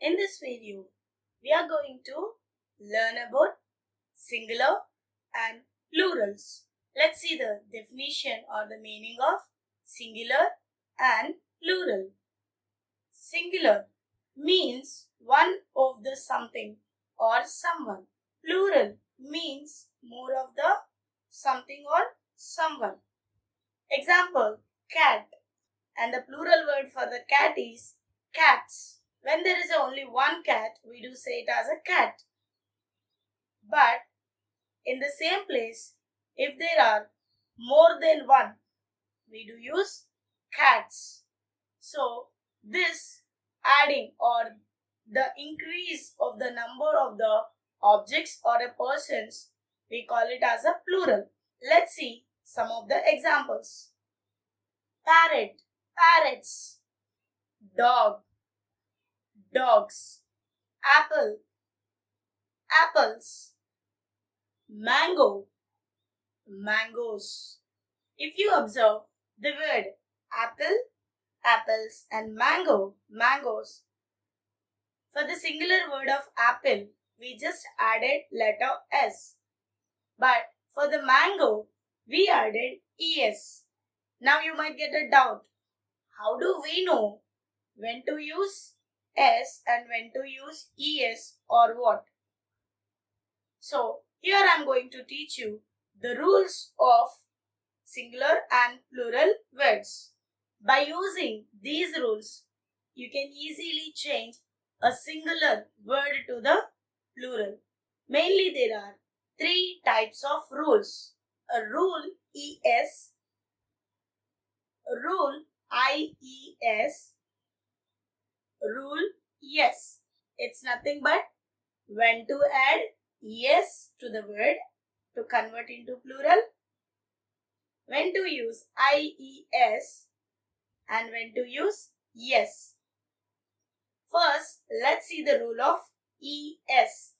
In this video, we are going to learn about singular and plurals. Let's see the definition or the meaning of singular and plural. Singular means one of the something or someone. Plural means more of the something or someone. Example, cat, and the plural word for the cat is cats. When there is only one cat, we do say it as a cat. But in the same place, if there are more than one, we do use cats. So this adding or the increase of the number of the objects or a persons, we call it as a plural. Let's see some of the examples. Parrot, parrots. Dog, dogs. Apple, apples. Mango, mangoes. If you observe the word apple, apples, and mango, mangoes, for the singular word of apple, we just added letter S. But for the mango, we added ES. Now you might get a doubt. How do we know when to use S and when to use ES or what? So here I am going to teach you the rules of singular and plural words. By using these rules, you can easily change a singular word to the plural. Mainly there are three types of rules. A rule ES, a rule IES, rule yes. It's nothing but when to add yes to the word to convert into plural, when to use IES, and when to use yes. First, let's see the rule of ES.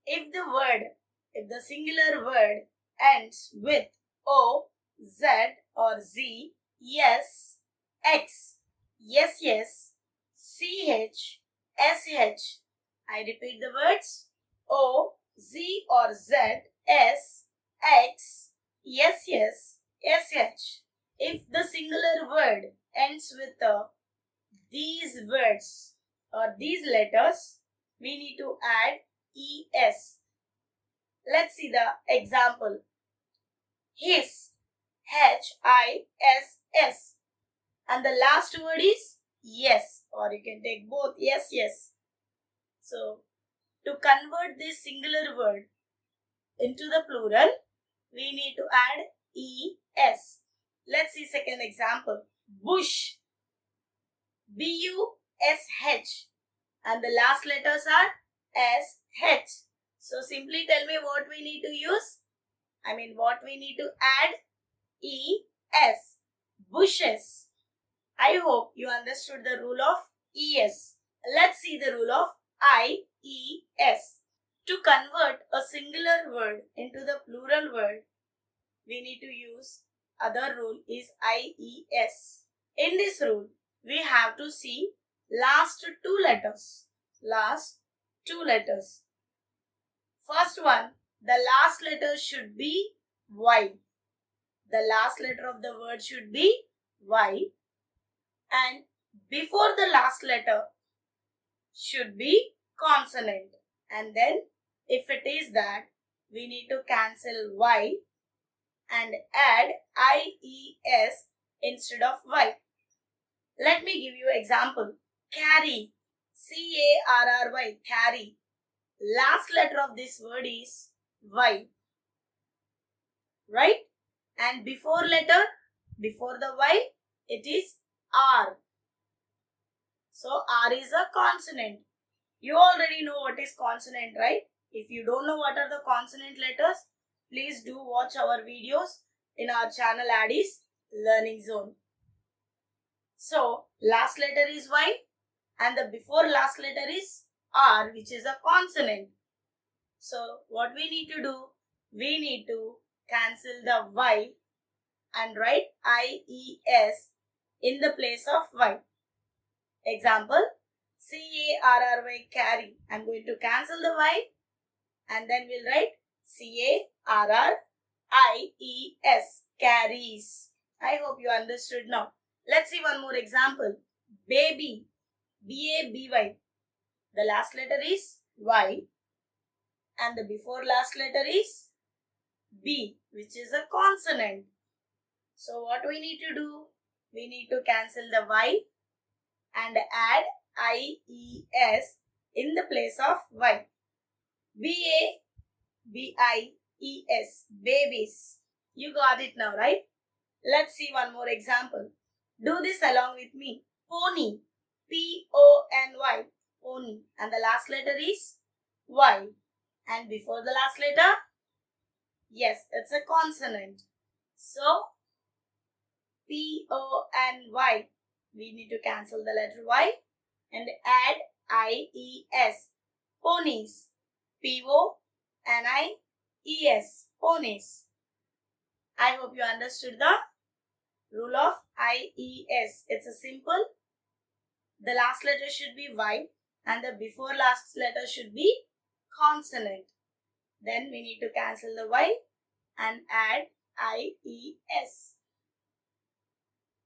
If the singular word ends with O, Z or Z, yes, X, yes, yes, CH, SH. I repeat the words O, Z or Z, S, X, yes, yes, SH. If the singular word ends with these words or these letters, we need to add ES. Let's see the example. His, HISS. And the last word is yes, or you can take both yes, yes. So, to convert this singular word into the plural, we need to add ES. Let's see second example. Bush, BUSH, and the last letters are SH. So simply tell me what we need to use. What we need to add ES. Bushes. I hope you understood the rule of ES. Let's see the rule of IES. To convert a singular word into the plural word, we need to use other rule is IES. In this rule, we have to see last two letters. Last two letters. First one, the last letter should be Y. The last letter of the word should be Y. And before the last letter should be consonant. And then if it is that, we need to cancel Y and add IES instead of Y. Let me give you example. Carry, CARRY, carry. Last letter of this word is Y, right? And before the Y, it is R. So R is a consonant. You already know what is consonant, right? If you don't know what are the consonant letters, please do watch our videos in our channel Addis Learning Zone. So last letter is Y and the before last letter is R, which is a consonant. So what we need to do? We need to cancel the Y and write IES in the place of Y. Example, C-A-R-R-Y, carry. I'm going to cancel the Y and then we'll write C-A-R-R-I-E-S, carries. I hope you understood now. Let's see one more example. Baby, B-A-B-Y. The last letter is Y and the before last letter is B, which is a consonant. So what we need to do? We need to cancel the Y and add I-E-S in the place of Y. B-A-B-I-E-S, babies. You got it now, right? Let's see one more example. Do this along with me. Pony, P-O-N-Y, pony. And the last letter is Y. And before the last letter, yes, it's a consonant. So, P-O-N-Y. We need to cancel the letter Y and add I-E-S. Ponies. P-O-N-I-E-S. Ponies. I hope you understood the rule of I-E-S. It's a simple. The last letter should be Y and the before last letter should be consonant. Then we need to cancel the Y and add I-E-S.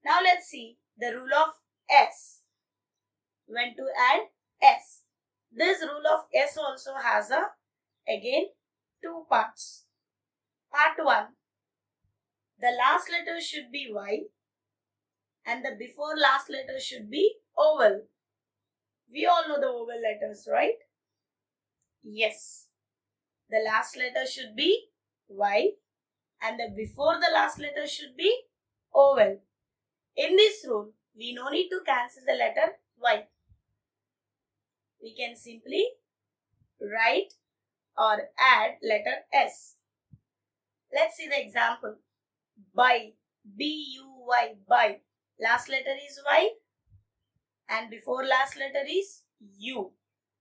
Now let's see the rule of S. When to add S. This rule of S also has again two parts. Part 1. The last letter should be Y and the before last letter should be vowel. We all know the vowel letters, right? Yes. The last letter should be Y and the before the last letter should be vowel. In this rule, we no need to cancel the letter Y. We can simply write or add letter S. Let's see the example. Buy, B-U-Y, buy. Last letter is Y and before last letter is U,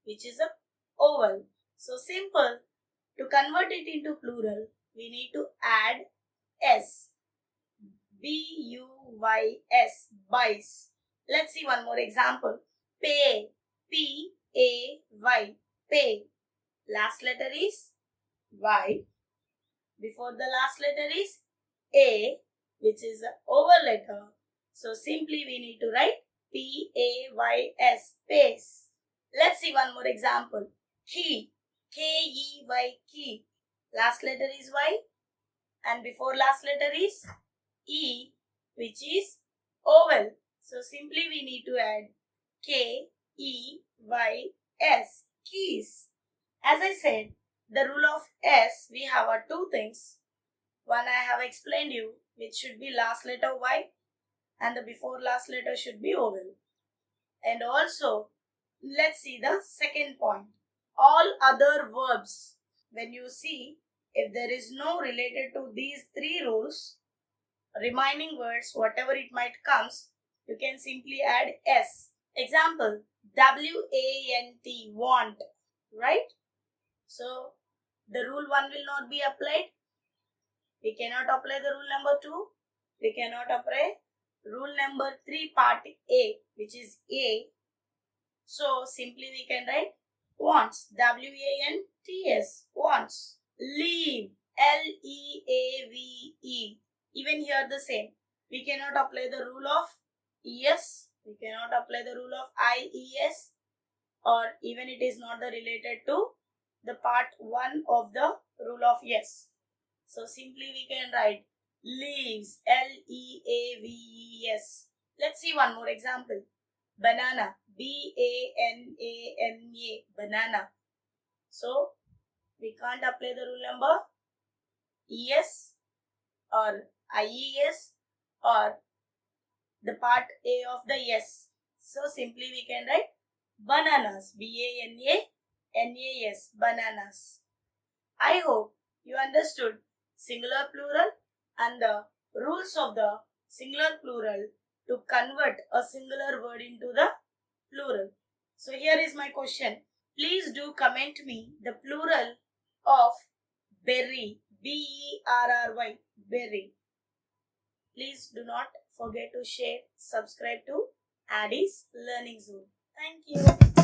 which is a vowel. So simple. To convert it into plural, we need to add S. B-U-Y-S, buys. Let's see one more example. Pay, P-A-Y, pay. Last letter is Y. Before the last letter is A, which is a vowel letter. So simply we need to write P-A-Y-S, pays. Let's see one more example. Key, K-E-Y, key. Last letter is Y and before last letter is E, which is vowel. So simply we need to add K-E-Y-S, keys. As I said, the rule of S, we have two things. One I have explained you, which should be last letter Y and the before last letter should be vowel. And also, let's see the second point. All other verbs, when you see, if there is no related to these three rules, remaining words, whatever it might comes, you can simply add S. Example, W-A-N-T, want, right? So, the rule 1 will not be applied. We cannot apply the rule number 2. We cannot apply rule number 3 part A, which is A. So, simply we can write wants, W-A-N-T-S, wants. Leave, L-E-A-V-E. Even here the same. We cannot apply the rule of ES. We cannot apply the rule of IES, or even it is not the related to the part 1 of the rule of yes. So simply we can write leaves, L-E-A-V-E-S. Let's see one more example. Banana, B-A-N-A-N-A, banana. So we can't apply the rule number ES or IES or the part A of the yes. So simply we can write bananas, B-A-N-A-N-A-S, bananas. I hope you understood singular plural and the rules of the singular plural to convert a singular word into the plural. So here is my question. Please do comment me the plural of berry, B-E-R-R-Y, berry. Please do not forget to share, subscribe to Addie's Learning Zone. Thank you.